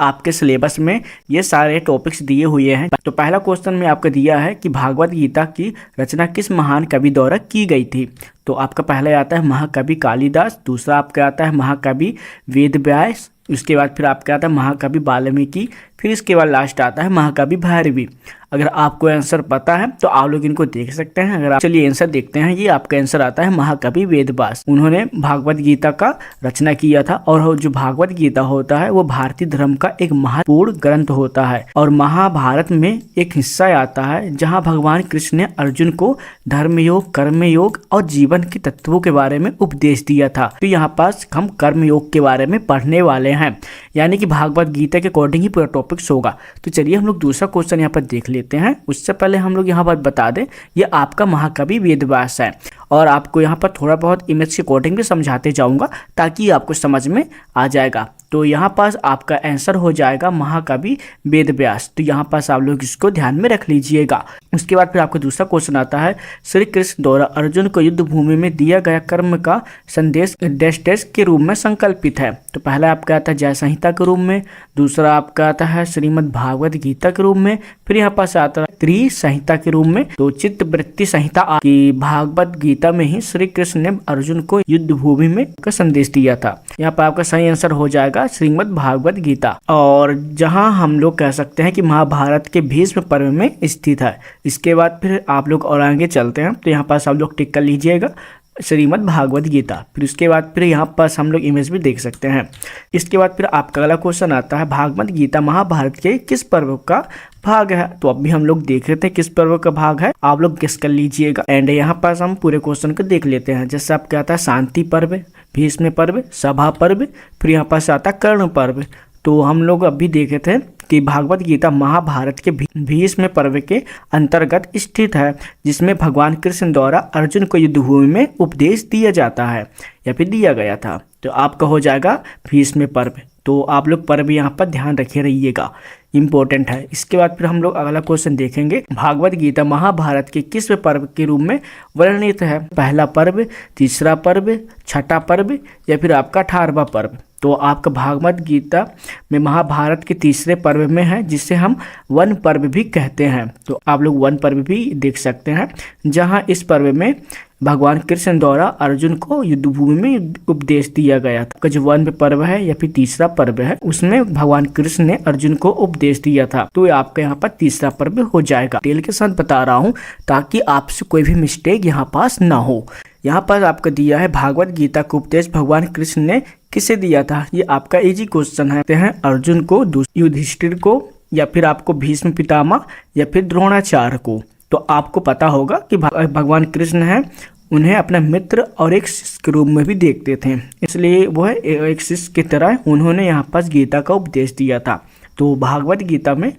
आपके सिलेबस में ये सारे टॉपिक्स दिए हुए हैं। तो पहला क्वेश्चन में आपको दिया है कि भागवत गीता की रचना किस महान कवि द्वारा की गई थी। तो आपका पहला आता है महाकवि कालिदास, दूसरा आपका आता है महाकवि वेद व्यास, उसके बाद फिर आपका आता है महाकवि वाल्मीकि, फिर इसके बाद लास्ट आता है महाकवि भैरवी। अगर आपको आंसर पता है तो आप लोग इनको देख सकते हैं। अगर आप चलिए आंसर देखते हैं, ये आपका आंसर आता है महाकवि वेद व्यास। उन्होंने भागवत गीता का रचना किया था और जो भागवत गीता होता है वो भारतीय धर्म का एक महत्वपूर्ण ग्रंथ होता है और महाभारत में एक हिस्सा आता है जहाँ भगवान कृष्ण ने अर्जुन को धर्म योग, कर्म योग और जीवन के तत्वों के बारे में उपदेश दिया था। तो यहाँ पास हम कर्म योग के बारे में पढ़ने वाले हैं, यानी कि भागवत गीता के अकॉर्डिंग ही पूरा टॉपिक्स होगा। तो चलिए हम लोग दूसरा क्वेश्चन यहाँ पर देख लेते हैं। उससे पहले हम लोग यहाँ पर बता दें, ये आपका महाकवि वेद व्यास है और आपको यहाँ पर थोड़ा बहुत इमेज के अकॉर्डिंग भी समझाते जाऊंगा ताकि आपको समझ में आ जाएगा। तो यहाँ पास आपका आंसर हो जाएगा महाकवि वेद व्यास। तो यहाँ पास आप लोग इसको ध्यान में रख लीजिएगा। उसके बाद फिर आपको दूसरा क्वेश्चन आता है, श्री कृष्ण द्वारा अर्जुन को युद्ध भूमि में दिया गया कर्म का संदेश डैश के रूप में संकल्पित है। तो पहला आपका आता है जय संहिता के रूप में, दूसरा आपका आता है श्रीमद् भागवत गीता के रूप में, फिर यहाँ पास आता है त्रिसंहिता के रूप में। तो चित्तवृत्ति संहिता की भागवत गीता में ही श्री कृष्ण ने अर्जुन को युद्ध भूमि में का संदेश दिया था। यहाँ पर आपका सही आंसर हो जाएगा श्रीमद् भागवत गीता, और जहां हम लोग कह सकते हैं कि महाभारत के भीष्म पर्व में स्थित है। इसके बाद फिर आप लोग और आगे चलते हैं, तो यहाँ पास आप लोग टिक कर लीजिएगा श्रीमद् भागवत गीता। फिर उसके बाद फिर यहाँ पास हम लोग इमेज भी देख सकते हैं। इसके बाद फिर आपका अगला क्वेश्चन आता है, भागवत गीता महाभारत के किस पर्व का भाग है। तो अभी हम लोग देख लेते हैं किस पर्व का भाग है, आप लोग गेस कर लीजिएगा। एंड यहाँ पास हम पूरे क्वेश्चन को देख लेते हैं। जैसे आपका आता है शांति पर्व, भीष्म पर्व, सभा पर्व, फिर यहाँ पास आता है कर्ण पर्व। तो हम लोग अभी देखे थे कि भागवत गीता महाभारत के भीष्म पर्व के अंतर्गत स्थित है, जिसमें भगवान कृष्ण द्वारा अर्जुन को युद्ध भूमि में उपदेश दिया जाता है या फिर दिया गया था। तो आपका हो जाएगा भीष्म पर्व। तो आप लोग पर्व यहाँ पर ध्यान रखे रहिएगा, इम्पोर्टेंट है। इसके बाद फिर हम लोग अगला क्वेश्चन देखेंगे, भागवत गीता महाभारत के किस पर्व के रूप में वर्णित है। पहला पर्व, तीसरा पर्व, छठा पर्व या फिर आपका 18वां पर्व। तो आपका भागवत गीता में महाभारत के तीसरे पर्व में है, जिसे हम वन पर्व भी कहते हैं। तो आप लोग वन पर्व भी देख सकते हैं, जहां इस पर्व में भगवान कृष्ण द्वारा अर्जुन को युद्ध भूमि में उपदेश दिया गया था। जो वन पर्व है या फिर तीसरा पर्व है, उसमें भगवान कृष्ण ने अर्जुन को उपदेश दिया था। तो आपका यहाँ पर तीसरा पर्व हो जाएगा। डिटेल के साथ बता रहा हूँ ताकि आपसे कोई भी मिस्टेक यहाँ पास ना हो। यहाँ पर आपका दिया है भागवत गीता का उपदेश भगवान कृष्ण ने किसे दिया था। ये आपका इजी क्वेश्चन है। अर्जुन को, युधिष्ठिर को, या फिर आपको भीष्म पितामह या फिर द्रोणाचार्य को। तो आपको पता होगा कि भगवान कृष्ण है, उन्हें अपना मित्र और एक शिष्य के रूप में भी देखते थे, इसलिए वह एक शिष्य की तरह उन्होंने यहाँ पास गीता का उपदेश दिया था। तो भागवत गीता में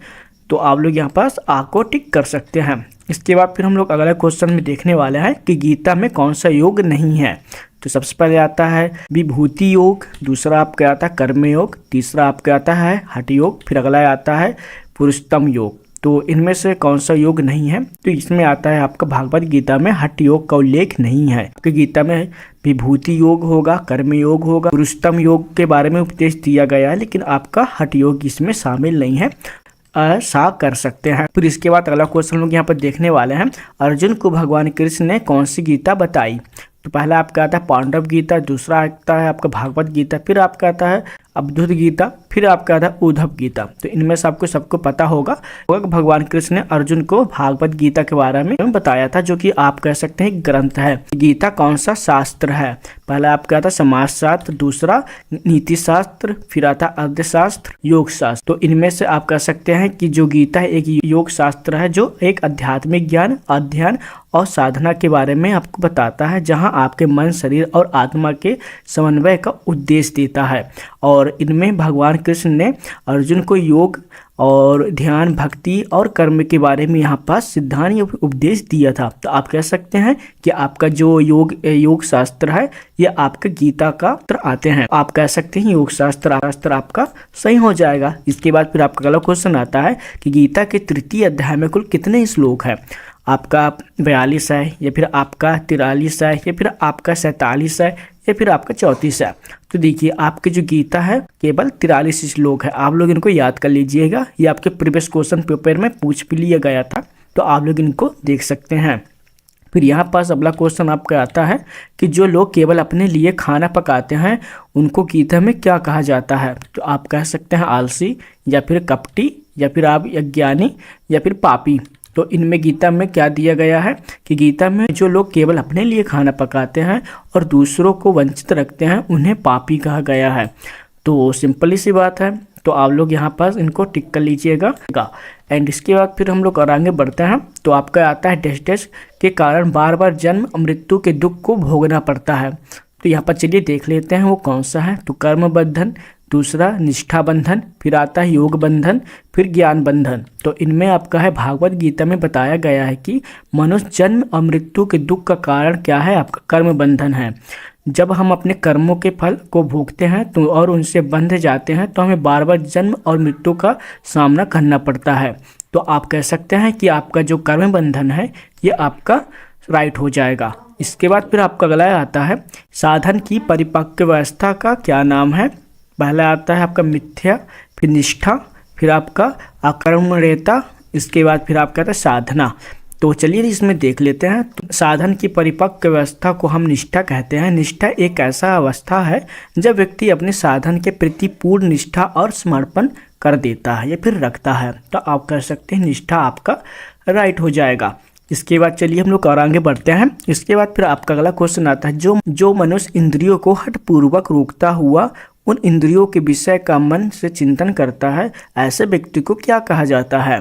तो आप लोग यहाँ पास आ को टिक कर सकते हैं। इसके बाद फिर हम लोग अगला क्वेश्चन में देखने वाले हैं कि गीता में कौन सा योग नहीं है। तो सबसे पहले आता है विभूति योग, दूसरा आपका आता है कर्म योग, तीसरा आपका आता है हठ योग, फिर अगला आता है पुरुषोत्तम योग। तो इनमें से कौन सा योग नहीं है। तो इसमें आता है आपका भागवत गीता में हठ योग का उल्लेख नहीं है। आपकी गीता में विभूति योग होगा, कर्म योग होगा, पुरुषोत्तम योग के बारे में उपदेश दिया गया है, लेकिन आपका हठ योग इसमें शामिल नहीं है। ऐसा कर सकते हैं। फिर इसके बाद अगला क्वेश्चन लोग यहाँ पर देखने वाले हैं, अर्जुन को भगवान कृष्ण ने कौन सी गीता बताई। तो पहला आपका आता है पांडव गीता, दूसरा आता है आपका भागवत गीता, फिर आपका आता है अवधूत गीता, फिर आपका आता है उद्धव गीता। तो इनमें से आपको सबको पता होगा भगवान कृष्ण ने अर्जुन को भागवत गीता के बारे में बताया था, जो कि आप कह सकते हैं ग्रंथ है। गीता कौन सा शास्त्र है। पहला आपका आता समाज शास्त्र, दूसरा नीति शास्त्र, फिर आता अर्थशास्त्र, योग शास्त्र। तो इनमें से आप कह सकते हैं कि जो गीता है एक योग शास्त्र है, जो एक आध्यात्मिक ज्ञान, अध्ययन और साधना के बारे में आपको बताता है, जहां आपके मन, शरीर और आत्मा के समन्वय का उद्देश्य देता है। और इनमें भगवान कृष्ण ने अर्जुन को योग और ध्यान, भक्ति और कर्म के बारे में यहाँ पास सिद्धांत उपदेश दिया था। तो आप कह सकते हैं कि आपका जो योग शास्त्र है, ये आपका गीता का आते हैं। आप कह सकते हैं योग शास्त्र आपका सही हो जाएगा। इसके बाद फिर आपका अगला क्वेश्चन आता है कि गीता के तृतीय अध्याय में कुल कितने श्लोक है। आपका 42 है, या फिर आपका 43 है, या फिर आपका 47 है, या फिर आपका 34 है। तो देखिए आपके जो गीता है केवल 43 श्लोक है। आप लोग इनको याद कर लीजिएगा, ये आपके प्रीवियस क्वेश्चन पेपर में पूछ भी लिया गया था, तो आप लोग इनको देख सकते हैं। फिर यहाँ पास अगला क्वेश्चन आपका आता है कि जो लोग केवल अपने लिए खाना पकाते हैं उनको गीता में क्या कहा जाता है। तो आप कह सकते हैं आलसी, या फिर कपटी, या फिर आप अज्ञानी, या फिर पापी। तो इनमें गीता में क्या दिया गया है कि गीता में जो लोग केवल अपने लिए खाना पकाते हैं और दूसरों को वंचित रखते हैं उन्हें पापी कहा गया है। तो सिंपल सी बात है, तो आप लोग यहाँ पास इनको टिक कर लीजिएगा। एंड इसके बाद फिर हम लोग और आगे बढ़ते हैं। तो आपका आता है डैश डैश के कारण बार बार जन्म और मृत्यु के दुख को भोगना पड़ता है। तो यहाँ पर चलिए देख लेते हैं वो कौन सा है। तो कर्म बंधन, दूसरा निष्ठा बंधन, फिर आता है योग बंधन, फिर ज्ञान बंधन। तो इनमें आपका है भागवत गीता में बताया गया है कि मनुष्य जन्म और मृत्यु के दुख का कारण क्या है, आपका कर्म बंधन है। जब हम अपने कर्मों के फल को भोगते हैं तो और उनसे बंध जाते हैं तो हमें बार बार जन्म और मृत्यु का सामना करना पड़ता है। तो आप कह सकते हैं कि आपका जो कर्म बंधन है ये आपका राइट हो जाएगा। इसके बाद फिर आपका अगला आता है साधन की परिपक्व व्यवस्था का क्या नाम है। पहला आता है आपका मिथ्या, फिर निष्ठा, फिर आपका अकर्मण्यता, इसके बाद फिर आपका आता है साधना। तो चलिए इसमें देख लेते हैं। तो साधन की परिपक्व व्यवस्था को हम निष्ठा कहते हैं। निष्ठा एक ऐसा अवस्था है जब व्यक्ति अपने साधन के प्रति पूर्ण निष्ठा और समर्पण कर देता है या फिर रखता है। तो आप कह सकते हैं निष्ठा आपका राइट हो जाएगा। इसके बाद चलिए हम लोग और आगे बढ़ते हैं। इसके बाद फिर आपका अगला क्वेश्चन आता है जो मनुष्य इंद्रियों को हठपूर्वक रोकता हुआ उन इंद्रियों के विषय का मन से चिंतन करता है, ऐसे व्यक्ति को क्या कहा जाता है।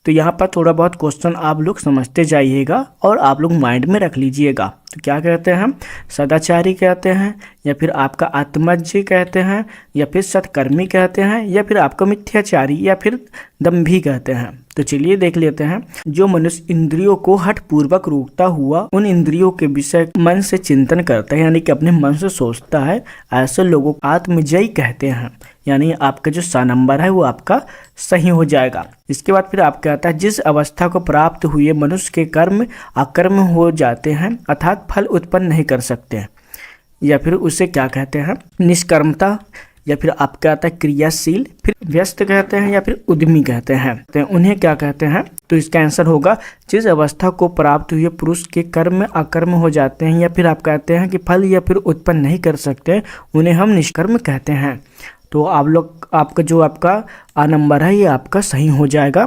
तो यहाँ पर थोड़ा बहुत क्वेश्चन आप लोग समझते जाइएगा और आप लोग माइंड में रख लीजिएगा। तो क्या कहते हैं हम, सदाचारी कहते हैं, या फिर आपका आत्मज्ञ कहते हैं, या फिर सत्कर्मी कहते हैं, या फिर आपका मिथ्याचारी, या फिर दम्भी कहते हैं। तो चलिए देख लेते हैं। जो मनुष्य इंद्रियों को हठपूर्वक रोकता हुआ उन इंद्रियों के विषय मन से चिंतन करता है, यानी कि अपने मन से सोचता है, ऐसे लोगों को आत्मजयी कहते हैं। यानी आपका जो सा नंबर है वो आपका सही हो जाएगा। इसके बाद फिर आपका आता है जिस अवस्था को प्राप्त हुए मनुष्य के कर्म अकर्म हो जाते हैं अर्थात फल उत्पन्न नहीं कर सकते, या फिर उसे क्या कहते हैं, निष्कर्मता, या फिर आपका आता है क्रियाशील, फिर व्यस्त कहते हैं, या फिर उद्यमी कहते हैं। तो उन्हें क्या कहते हैं। तो इसका आंसर होगा जिस अवस्था को प्राप्त हुए पुरुष के कर्म अकर्म हो जाते हैं, या फिर आप कहते हैं कि फल या फिर उत्पन्न नहीं कर सकते, उन्हें हम निष्कर्म कहते हैं। तो आप लोग आपका जो आपका आ नंबर है ये आपका सही हो जाएगा।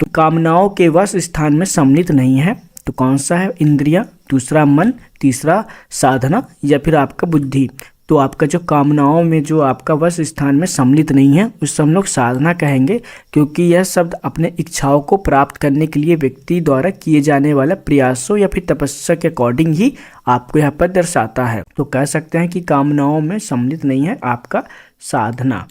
तो कामनाओं के वश स्थान में सम्मिलित नहीं है। तो कौन सा है, इंद्रिया, दूसरा मन, तीसरा साधना, या फिर आपका बुद्धि। तो आपका जो कामनाओं में जो आपका वश स्थान में सम्मिलित नहीं है उससे हम लोग साधना कहेंगे, क्योंकि यह शब्द अपने इच्छाओं को प्राप्त करने के लिए व्यक्ति द्वारा किए जाने वाला प्रयासों या फिर तपस्या के अकॉर्डिंग ही आपको यहाँ पर दर्शाता है। तो कह सकते हैं कि कामनाओं में सम्मिलित नहीं है आपका साधना।